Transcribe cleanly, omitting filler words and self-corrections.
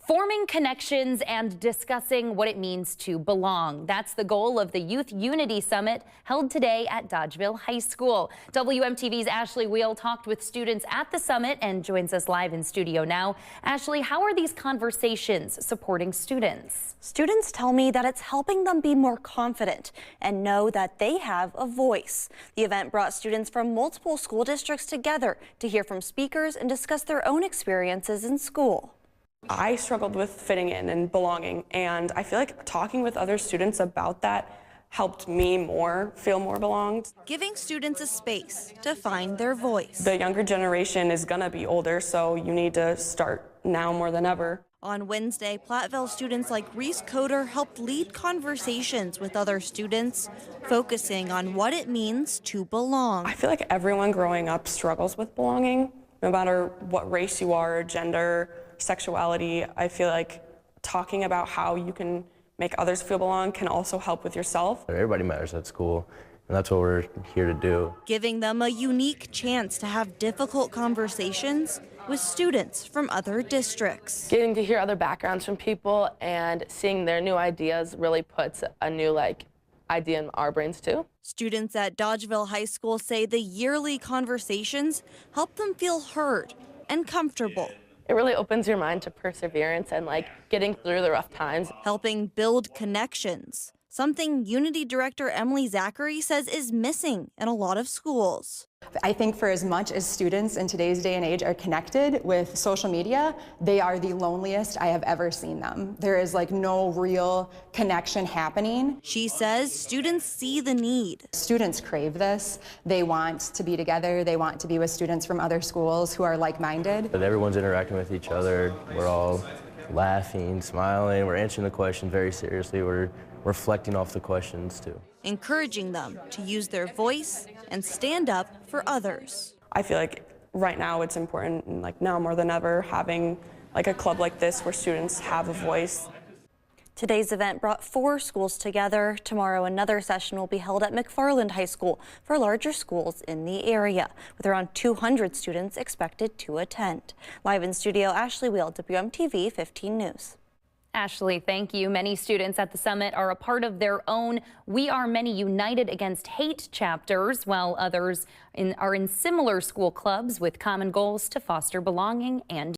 Forming connections and discussing what it means to belong. That's the goal of the Youth Unity Summit held today at Dodgeville High School. WMTV's Ashley Wheel talked with students at the summit and joins us live in studio now. Ashley, how are these conversations supporting students? Students tell me that it's helping them be more confident and know that they have a voice. The event brought students from multiple school districts together to hear from speakers and discuss their own experiences in school. I struggled with fitting in and belonging, and I feel like talking with other students about that helped me feel more belonged. Giving students a space to find their voice. The younger generation is gonna be older, so you need to start now more than ever. On Wednesday, Platteville students like Reese Coder helped lead conversations with other students, focusing on what it means to belong. I feel like everyone growing up struggles with belonging, no matter what race you are, gender, sexuality. I feel like talking about how you can make others feel belong can also help with yourself. Everybody matters at school, and that's what we're here to do. Giving them a unique chance to have difficult conversations with students from other districts. Getting to hear other backgrounds from people and seeing their new ideas really puts a new idea in our brains too. Students at Dodgeville High School say the yearly conversations help them feel heard and comfortable. It really opens your mind to perseverance and getting through the rough times. Helping build connections, something Unity Director Emily Zachary says is missing in a lot of schools. I think for as much as students in today's day and age are connected with social media, they are the loneliest I have ever seen them. There is no real connection happening. She says students see the need. Students crave this. They want to be together. They want to be with students from other schools who are like-minded. But everyone's interacting with each other. We're all laughing, smiling. We're answering the questions very seriously. We're reflecting off the questions too. Encouraging them to use their voice and stand up for others. I feel like right now it's important, and now more than ever, having a club like this where students have a voice. Today's event brought 4 schools together. Tomorrow, another session will be held at McFarland High School for larger schools in the area, with around 200 students expected to attend. Live in studio, Ashley Wheel, WMTV 15 News. Ashley, thank you. Many students at the summit are a part of their own We Are Many United Against Hate chapters, while others are in similar school clubs with common goals to foster belonging and